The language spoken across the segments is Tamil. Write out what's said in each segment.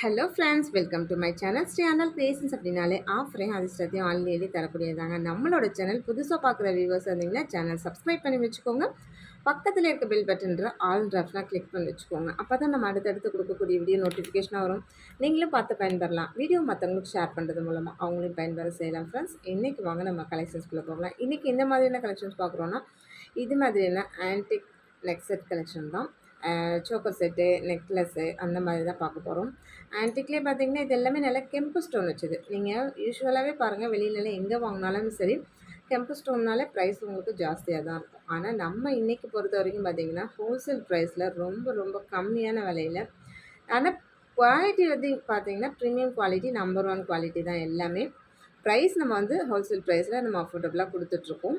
Hello friends, welcome to my channel. Channel creations அப்படின்னாலே ஆஃபரையும் அதிர்ஷ்டத்தையும் ஆன்லைன்லேயே தரக்கூடியதாங்க. நம்மளோட சேனல் புதுசாக பார்க்குற வியூவர்ஸ் இருந்தீங்கன்னா சேனல் சப்ஸ்கிரைப் பண்ணி வச்சுக்கோங்க. பக்கத்தில் இருக்க பெல் பட்டன்ற ஆல் ட்ராஃப்ட்லாம் கிளிக் பண்ணி வச்சுக்கோங்க. அப்போ தான் நம்ம அடுத்தடுத்து கொடுக்கக்கூடிய வீடியோ நோட்டிஃபிகேஷனாக வரும். நீங்களும் பார்த்து பயன்பெறலாம். வீடியோ மற்றவங்களுக்கு ஷேர் பண்ணுறது மூலமாக அவங்களையும் பயன்பெற செய்யலாம். ஃப்ரெண்ட்ஸ், இன்றைக்கி வாங்க நம்ம கலெக்ஷன்ஸ்குள்ளே போகலாம். இன்றைக்கி இந்த மாதிரியான கலெக்ஷன்ஸ் பார்க்குறோன்னா இது மாதிரியான ஆன்டிக் நெக் செட் கலெக்ஷன் தான். சோக்கர் செட்டு, நெக்லஸ்ஸு அந்த மாதிரி தான் பார்க்க போகிறோம். ஆன்டிக்லேயே பார்த்தீங்கன்னா இது எல்லாமே நல்லா கெம்பு ஸ்டோன் வச்சது. நீங்கள் யூஸ்வலாகவே பாருங்கள், வெளியிலலாம் எங்கே வாங்கினாலும் சரி கெம்பு ஸ்டோன்னாலே ப்ரைஸ் உங்களுக்கு ஜாஸ்தியாக தான் இருக்கும். ஆனால் நம்ம இன்றைக்கி பொறுத்த வரைக்கும் பார்த்திங்கன்னா ஹோல்சேல் ப்ரைஸில் ரொம்ப ரொம்ப கம்மியான விலையில், ஆனால் குவாலிட்டி வந்து பார்த்திங்கன்னா ப்ரீமியம் குவாலிட்டி, நம்பர் 1 குவாலிட்டி தான் எல்லாமே. ப்ரைஸ் நம்ம வந்து ஹோல்சேல் ப்ரைஸில் நம்ம அஃபோர்டபுளாக கொடுத்துட்ருக்கோம்.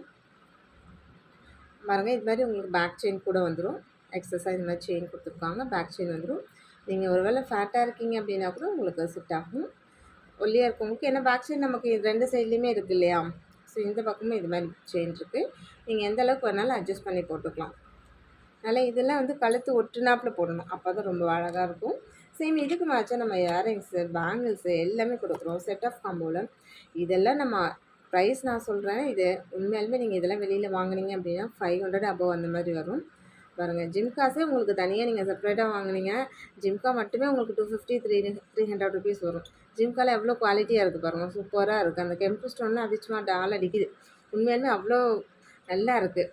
பாருங்கள், இது மாதிரி உங்களுக்கு பேக் செயின் கூட வந்துடும். எக்ஸஸாக இது மாதிரி செயின் கொடுத்துருக்காங்க. பேக் செயின் வந்துடும். நீங்கள் ஒரு வேளை ஃபேட்டாக இருக்கீங்க அப்படின்னா கூட உங்களுக்கு செட் ஆகும். ஒல்லியாக இருக்கவங்களுக்கு, ஏன்னா பேக் செயின் நமக்கு 2 சைட்லேயுமே இருக்குது இல்லையா? ஸோ இந்த பக்கமும் இது மாதிரி செயின் இருக்குது. நீங்கள் எந்த அளவுக்கு வேணாலும் அட்ஜஸ்ட் பண்ணி போட்டுக்கலாம். அதனால் இதெல்லாம் வந்து கழுத்து ஒட்டுனாப்பில் போடணும். அப்போ தான் ரொம்ப அழகாக இருக்கும். சேம் இதுக்கு மேட்சாக நம்ம இயரிங்ஸு, பேங்கிள்ஸு எல்லாமே கொடுக்குறோம் செட் ஆஃப் காம்போவில். இதெல்லாம் நம்ம ப்ரைஸ் நான் சொல்கிறேன். இது உண்மையாலுமே நீங்கள் இதெல்லாம் வெளியில் வாங்கினீங்க அப்படின்னா 500 அபோவ் அந்த மாதிரி வரும். பாருங்கள், ஜிம்காஸே உங்களுக்கு தனியாக நீங்கள் செப்பரேட்டாக வாங்கினீங்க, ஜிம்கா மட்டுமே உங்களுக்கு 250 300 ருபீஸ் வரும். ஜிம்காவில் எவ்வளோ குவாலிட்டியாக இருக்குது பாருங்கள், சூப்பராக இருக்குது. அந்த கெம்பு ஸ்டோன்லாம் அதிகமாக டால் அடிக்குது. உண்மையாலுமே அவ்வளோ நல்லா இருக்குது.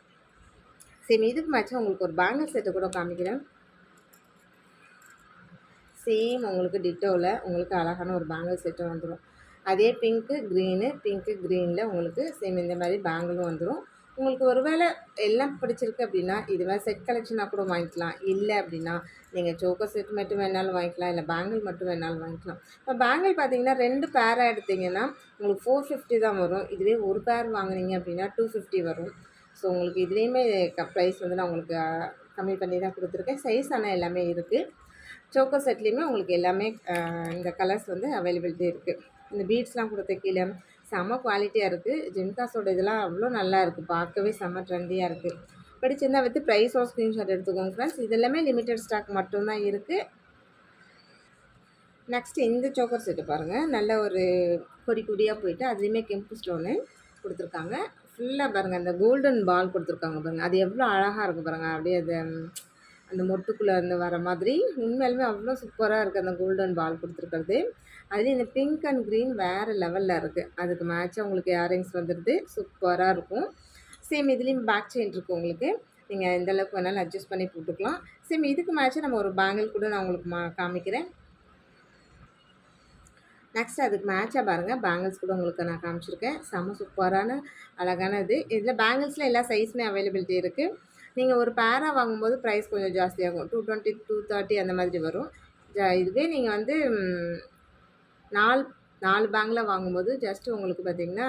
சரி, இதுக்கு மேட்சாக உங்களுக்கு ஒரு பேங்கிள் செட்டு கூட காமிக்கிறேன். சேம் உங்களுக்கு டிட்டோவில் உங்களுக்கு அழகான ஒரு பேங்கிள் செட்டு வந்துடும். அதே பிங்க்கு க்ரீனில் உங்களுக்கு சேம் இந்த மாதிரி பேங்கிளும் வந்துடும். உங்களுக்கு ஒரு வேளை எல்லாம் பிடிச்சிருக்கு அப்படின்னா இது மாதிரி செட் கலெக்ஷனாக கூட வாங்கிக்கலாம். இல்லை அப்படின்னா நீங்கள் சோக்கர் செட் மட்டும் வேணாலும் வாங்கிக்கலாம், இல்லை பேங்கிள் மட்டும் வேணாலும் வாங்கிக்கலாம். இப்போ பேங்கிள் பார்த்தீங்கன்னா 2 பேராக எடுத்திங்கன்னா உங்களுக்கு 450 தான் வரும். இதுவே ஒரு பேர் வாங்கினீங்க அப்படின்னா 250 வரும். ஸோ உங்களுக்கு இதுலேயுமே ப்ரைஸ் வந்து நான் உங்களுக்கு கம்மி பண்ணி தான் கொடுத்துருக்கேன். சைஸ் ஆனால் எல்லாமே இருக்குது. சோக்கர் செட்லேயுமே உங்களுக்கு எல்லாமே இந்த கலர்ஸ் வந்து அவைலபிலிட்டி இருக்குது. இந்த பீட்ஸ்லாம் கொடுத்த கீழே செம்ம குவாலிட்டியாக இருக்குது. ஜிம்காஸோட இதெல்லாம் அவ்வளோ நல்லா இருக்குது, பார்க்கவே செம்ம ட்ரெண்டியாக இருக்குது. பிடிச்சிருந்தால் வித்து ப்ரைஸோட ஸ்க்ரீன்ஷாட் எடுத்துக்கோங்க ஃப்ரெண்ட்ஸ். இது எல்லாமே லிமிட்டட் ஸ்டாக் மட்டும்தான் இருக்குது. நெக்ஸ்ட்டு இந்த சோக்கர் செட்டு பாருங்கள், நல்ல ஒரு கொடி கொடியாக போயிட்டு அதுலேயுமே கெம்பு ஸ்டோனு கொடுத்துருக்காங்க. ஃபுல்லாக பாருங்கள், அந்த கோல்டன் பால் கொடுத்துருக்காங்க பாருங்கள், அது எவ்வளோ அழகாக இருக்குது பாருங்கள். அப்படியே அது அந்த மொட்டுக்குள்ளே இருந்து வர மாதிரி உண்மையாலுமே அவ்வளோ சூப்பராக இருக்குது அந்த கோல்டன் பால் கொடுத்துருக்கிறது. அதுலேயும் இந்த பிங்க் அண்ட் க்ரீன் வேறு லெவலில் இருக்குது. அதுக்கு மேட்சாக உங்களுக்கு இயரிங்ஸ் வந்துடுது, சூப்பராக இருக்கும். சேம் இதுலேயும் பேக் செயின் இருக்குது உங்களுக்கு. நீங்கள் எந்த அளவுக்கு வேணாலும் அட்ஜஸ்ட் பண்ணி போட்டுக்கலாம். சேம் இதுக்கு மேட்சாக நம்ம ஒரு பேங்கிள் கூட நான் உங்களுக்கு காமிக்கிறேன். நெக்ஸ்ட் அதுக்கு மேட்சாக பாருங்கள், பேங்கிள்ஸ் கூட உங்களுக்கு நான் காமிச்சிருக்கேன். செம்ம சூப்பரான அழகான இது. இதில் பேங்கிள்ஸில் எல்லா சைஸுமே அவைலபிலிட்டி இருக்குது. நீங்கள் ஒரு பேராக வாங்கும்போது ப்ரைஸ் கொஞ்சம் ஜாஸ்தியாகும். 220 230 அந்த மாதிரி வரும். இதுவே நீங்கள் வந்து 4 பேங்கில் வாங்கும்போது ஜஸ்ட்டு உங்களுக்கு பார்த்திங்கன்னா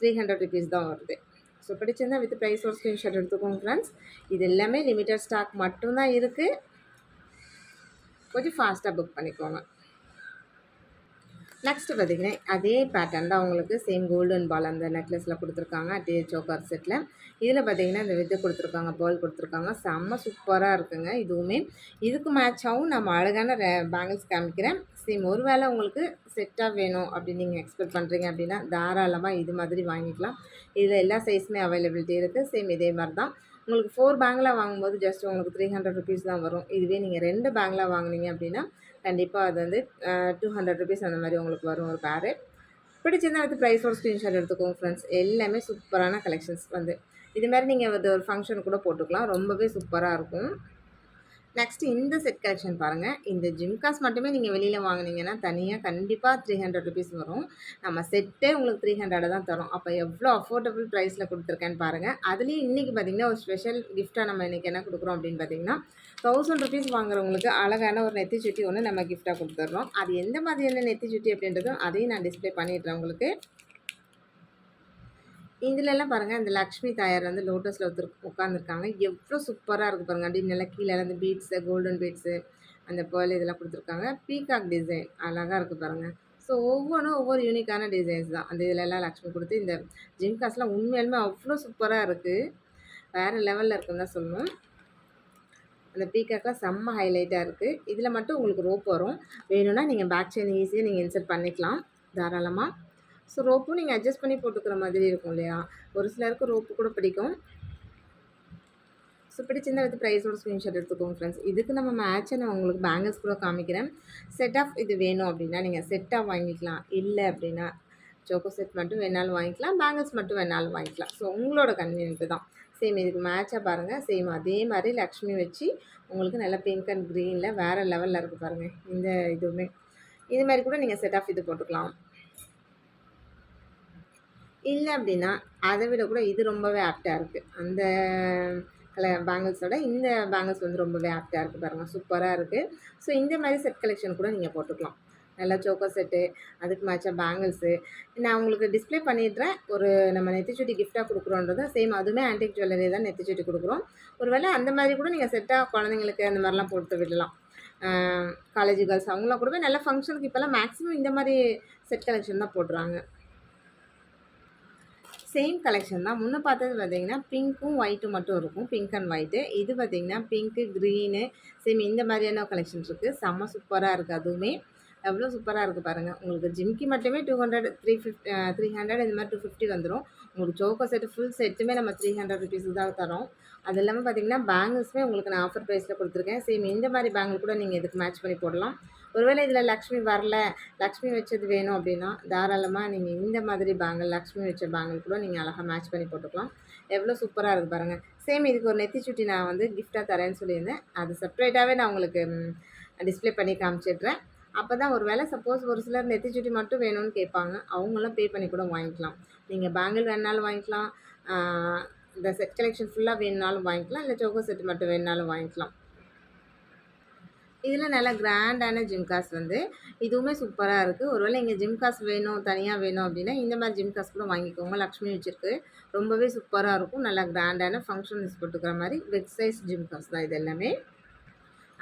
300 ருபீஸ் தான் வருது. ஸோ பிடிச்சிருந்தால் வித் ப்ரைஸோட ஸ்க்ரீன்ஷாட் எடுத்துக்கோங்க ஃப்ரெண்ட்ஸ். இது எல்லாமே லிமிட்டட் ஸ்டாக் மட்டும்தான் இருக்குது. கொஞ்சம் ஃபாஸ்ட்டாக புக் பண்ணிக்கோங்க. நெக்ஸ்ட்டு பார்த்திங்கன்னா அதே பேட்டர்ன் தான் உங்களுக்கு சேம் கோல்டன் பால் அந்த நெக்லஸில் கொடுத்துருக்காங்க. அதே சோக்கர் செட்டில் இதில் பார்த்திங்கன்னா இந்த வித்து கொடுத்துருக்காங்க, பால் கொடுத்துருக்காங்க. செம்ம சூப்பராக இருக்குங்க. இதுவுமே இதுக்கு மேட்சாகவும் நம்ம அழகான பேங்கிள்ஸ் காமிக்கிறேன். சேம் ஒரு வேளை உங்களுக்கு செட்டாக வேணும் அப்படின்னு நீங்கள் எக்ஸ்பெக்ட் பண்ணுறீங்க அப்படின்னா தாராளமாக இது மாதிரி வாங்கிக்கலாம். இதில் எல்லா சைஸுமே அவைலபிலிட்டி இருக்குது. சேம் இதே மாதிரி தான் உங்களுக்கு 4 பேங்கில் வாங்கும்போது ஜஸ்ட் உங்களுக்கு 300 ருபீஸ் தான் வரும். இதுவே நீங்கள் 2 பேங்கில் வாங்கினீங்க அப்படின்னா கண்டிப்பாக அது வந்து 200 ருபீஸ் அந்த மாதிரி உங்களுக்கு வரும் ஒரு பேரு. பிடிச்சிருந்தால் வந்து ப்ரைஸோட ஸ்க்ரீன்ஷாட் எடுத்துக்கோங்க ஃப்ரெண்ட்ஸ். எல்லாமே சூப்பரான கலெக்ஷன்ஸ் வந்து இது மாதிரி நீங்கள் வந்து ஒரு ஃபங்க்ஷன் கூட போட்டுக்கலாம். ரொம்பவே சூப்பராக இருக்கும். நெக்ஸ்ட்டு இந்த செட் கலெக்ஷன் பாருங்கள். இந்த ஜிம்காஸ் மட்டுமே நீங்கள் வெளியில் வாங்கினீங்கன்னா தனியாக கண்டிப்பாக 300 ருபீஸ் வரும். நம்ம செட்டே உங்களுக்கு 300 தான் தரோம். அப்போ எவ்வளோ அஃபோர்டபுள் ப்ரைஸில் கொடுத்துருக்கேன்னு பாருங்கள். அதுலேயும் இன்றைக்கி பார்த்திங்கன்னா ஒரு ஸ்பெஷல் கிஃப்ட்டாக நம்ம இன்றைக்கி என்ன கொடுக்குறோம் அப்படின்னு பார்த்திங்கன்னா 1000 ருபீஸ் வாங்குறவங்களுக்கு அழகான ஒரு நெத்தி சுட்டி ஒன்று நம்ம கிஃப்ட்டாக கொடுத்துட்றோம். அது எந்த மாதிரியான நெத்தி சுட்டி அப்படின்றதும் அதையும் நான் டிஸ்பிளே பண்ணிடுறேன் உங்களுக்கு. இதுலலாம் பாருங்கள், இந்த லக்ஷ்மி தாயார் வந்து லோட்டஸில் உட்காந்துருக்காங்க. எவ்வளோ சூப்பராக இருக்குது பாருங்கள். அப்படி நல்லா கீழே அந்த பீட்ஸு, கோல்டன் பீட்ஸு, அந்த பேர்ல் இதெல்லாம் கொடுத்துருக்காங்க. பீகாக் டிசைன் அழகாக இருக்குது பாருங்கள். ஸோ ஒவ்வொன்றும் ஒவ்வொரு யூனிக்கான டிசைன்ஸ் தான். அந்த இதிலெல்லாம் லக்ஷ்மி கொடுத்து இந்த ஜிம்காஸ்லாம் உண்மையாலுமே அவ்வளோ சூப்பராக இருக்குது. வேறு லெவலில் இருக்குன்னு தான் சொல்லணும். அந்த பீகாக்லாம் செம்ம ஹைலைட்டாக இருக்குது. இதில் மட்டும் உங்களுக்கு ரோப் வரும். வேணும்னா நீங்கள் பேக் செயின் ஈஸியாக நீங்கள் இன்சர்ட் பண்ணிக்கலாம் தாராளமாக. ஸோ ரோப்பும் நீங்கள் அட்ஜஸ்ட் பண்ணி போட்டுக்கிற மாதிரி இருக்கும் இல்லையா? ஒரு சிலருக்கு ரோப்பு கூட பிடிக்கும். ஸோ பிடிச்சிருந்தா வித் ப்ரைஸோட ஸ்க்ரீன்ஷாட் எடுத்துக்கோங்க ஃப்ரெண்ட்ஸ். இதுக்கு நம்ம மேட்சாக நான் உங்களுக்கு பேங்கிள்ஸ் கூட காமிக்கிறேன். செட் ஆஃப் இது வேணும் அப்படின்னா நீங்கள் செட்டாக வாங்கிக்கலாம். இல்லை அப்படின்னா சோக்கோ செட் மட்டும் வேணாலும் வாங்கிக்கலாம், பேங்கிள்ஸ் மட்டும் வேணாலும் வாங்கிக்கலாம். ஸோ உங்களோட கன்வீனியன்ட்டு தான். சேம் இதுக்கு மேட்சாக பாருங்கள். சேம் அதே மாதிரி லக்ஷ்மி வச்சு உங்களுக்கு நல்லா பிங்க் அண்ட் க்ரீனில் வேறு லெவலில் இருக்குது பாருங்கள். இந்த இதுவுமே இது மாதிரி கூட நீங்கள் செட் ஆஃப் இது போட்டுக்கலாம். இல்லை அப்படின்னா அதை விட கூட இது ரொம்பவே ஆப்டாக இருக்குது. அந்த பேங்கிள்ஸோட இந்த பேங்கிள்ஸ் வந்து ரொம்பவே ஆப்டாக இருக்குது பாருங்கள். சூப்பராக இருக்குது. ஸோ இந்த மாதிரி செட் கலெக்ஷன் கூட நீங்கள் போட்டுக்கலாம். நல்லா சோக்கோ செட்டு, அதுக்கு மேட்சாக பேங்கிள்ஸு நான் உங்களுக்கு டிஸ்ப்ளே பண்ணிடுறேன். ஒரு நம்ம நெத்திச்சுட்டி கிஃப்டாக கொடுக்குறோன்றது சேம் அதுவுமே ஆன்டிக் ஜுவல்லரி தான் நெத்திச்சுட்டி கொடுக்குறோம். ஒரு வேளை அந்த மாதிரி கூட நீங்கள் செட்டாக குழந்தைங்களுக்கு அந்த மாதிரிலாம் போட்டு விடலாம். காலேஜ் கேர்ள்ஸ் அவங்களாம் கூடவே நல்ல ஃபங்க்ஷனுக்கு இப்போல்லாம் மேக்ஸிமம் இந்த மாதிரி செட் கலெக்ஷன் தான் போடுறாங்க. சேம் கலெக்ஷன் தான். முன்ன பார்த்தது பார்த்தீங்கன்னா பிங்க்கும் ஒயிட்டும் மட்டும் இருக்கும். Pink and white. இது பார்த்தீங்கன்னா பிங்க்கு, க்ரீனு சேம் இந்த மாதிரியான கலெக்ஷன்ஸ் இருக்குது. செம்ம சூப்பராக இருக்குது. அதுவுமே எவ்வளோ சூப்பராக இருக்குது பாருங்கள். உங்களுக்கு ஜிம்கி மட்டுமே 200, 300 இந்த மாதிரி 250 வந்துடும். உங்களுக்கு சோக்கோ செட்டு ஃபுல் செட்டுமே நம்ம 300 ருபீஸுக்கு தான் தரோம். அது இல்லாமல் பார்த்தீங்கன்னா பேங்கிள்ஸுமே உங்களுக்கு நான் ஆஃபர் ப்ரைஸில் கொடுத்துருக்கேன். சேம் இந்த மாதிரி பேங்கிள் கூட நீங்கள் இதுக்கு மேட்ச் பண்ணி போடலாம். ஒருவேளை இதில் லக்ஷ்மி வரல, லக்ஷ்மி வச்சது வேணும் அப்படின்னா தாராளமாக நீங்கள் இந்த மாதிரி பேங்கிள் லக்ஷ்மி வச்ச பேங்கிள் கூட நீங்கள் அழகாக மேட்ச் பண்ணி போட்டுக்கலாம். எவ்வளோ சூப்பராக இருக்குது பாருங்கள். சேம் இதுக்கு ஒரு நெத்திச்சுட்டி நான் வந்து கிஃப்டாக தரேன்னு சொல்லியிருந்தேன். அது செப்ரேட்டாகவே நான் உங்களுக்கு டிஸ்ப்ளே பண்ணி காமிச்சிடுறேன். அப்போ தான் ஒரு வேளை சப்போஸ் ஒரு சிலர் நெத்திச்சுட்டி மட்டும் வேணும்னு கேட்பாங்க. அவங்களாம் பே பண்ணி கூட வாங்கிக்கலாம். நீங்கள் பேங்கிள் வேணுனாலும் வாங்கிக்கலாம், இந்த செட் கலெக்ஷன் ஃபுல்லாக வேணுனாலும் வாங்கிக்கலாம், இல்லை சோக்கோ செட் மட்டும் வேணுனாலும் வாங்கிக்கலாம். இதில் நல்லா கிராண்டான ஜிம்காஸ் வந்து இதுவுமே சூப்பராக இருக்குது. ஒருவேளை இங்கே ஜிம்காஸ் வேணும், தனியாக வேணும் அப்படின்னா இந்த மாதிரி ஜிம்காஸ் கூட வாங்கிக்கோங்க. லக்ஷ்மி வச்சுருக்கு. ரொம்பவே சூப்பராக இருக்கும். நல்லா கிராண்டான ஃபங்க்ஷன்ஸ் போட்டுக்கிற மாதிரி பிக் சைஸ் ஜிம்காஸ் தான் இது எல்லாமே.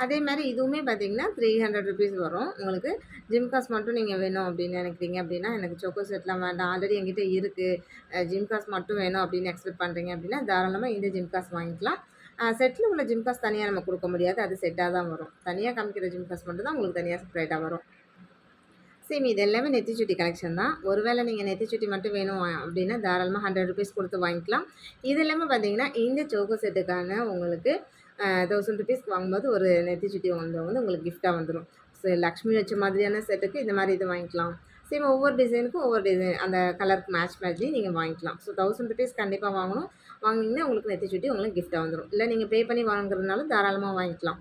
அதே மாதிரி இதுவுமே பார்த்தீங்கன்னா 300 ருபீஸ் வரும். உங்களுக்கு ஜிம்காஸ் மட்டும் நீங்கள் வேணும் அப்படின்னு நினைக்கிறீங்க அப்படின்னா, எனக்கு சோக்கோ செட்லாம் வேண்டாம், ஆல்ரெடி என்கிட்ட இருக்குது, ஜிம்காஸ் மட்டும் வேணும் அப்படின்னு எக்ஸ்பெக்ட் பண்ணுறீங்க அப்படின்னா தாராளமாக இந்த ஜிம்காஸ் வாங்கிக்கலாம். செட்டில் உள்ள ஜிம்காஸ் தனியாக நம்ம கொடுக்க முடியாது. அது செட்டாக தான் வரும். தனியாக காமிக்கிற ஜிம்காஸ் மட்டும் தான் உங்களுக்கு தனியாக செப்பரேட்டாக வரும். சேம் இது எல்லாமே நெத்திச்சுட்டி கலெக்ஷன் தான். ஒருவேளை நீங்கள் நெத்திச்சுட்டி மட்டும் வேணும் அப்படின்னா தாராளமாக 100 ருபீஸ் கொடுத்து வாங்கிக்கலாம். இது எல்லாமே பார்த்தீங்கன்னா இந்த சோக்கோ செட்டுக்கான உங்களுக்கு 1000 ருபீஸ்க்கு வாங்கும்போது ஒரு நெத்திச்சுட்டி வந்து உங்களுக்கு கிஃப்ட்டாக வந்துடும். ஸோ லக்ஷ்மி வச்ச மாதிரியான செட்டுக்கு இந்த மாதிரி இது வாங்கிக்கலாம். சேம் ஒவ்வொரு டிசைனுக்கும் ஒவ்வொரு டிசைன் அந்த கலருக்கு மேட்ச் பண்ணி நீங்கள் வாங்கிக்கலாம். ஸோ 1000 ருபீஸ் கண்டிப்பாக வாங்கணும். வாங்கினீங்கன்னா உங்களுக்கு நெத்திச்சுட்டி உங்களுக்கு கிஃப்ட்டாக வந்துடும். இல்லை நீங்கள் பே பண்ணி வாங்குறதுனாலும் தாராளமாக வாங்கிக்கலாம்.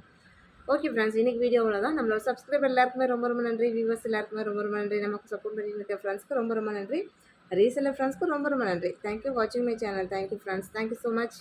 ஓகே ஃப்ரெண்ட்ஸ், இன்னைக்கு வீடியோவில் தான் நம்மளோட சப்ஸ்கிரைபர் எல்லாருக்குமே ரொம்ப ரொம்ப நன்றி. வியூவர்ஸ் எல்லாருக்குமே ரொம்ப ரொம்ப நன்றி. நமக்கு சப்போர்ட் பண்ணி இருக்க ஃப்ரெண்ட்ஸ்க்கு ரொம்ப ரொம்ப நன்றி. ரீசெல்லர் ஃப்ரெண்ட்ஸ்க்கு ரொம்ப ரொம்ப நன்றி. தேங்க்யூ வாட்சிங் my channel. Thank you friends. Thank you so much.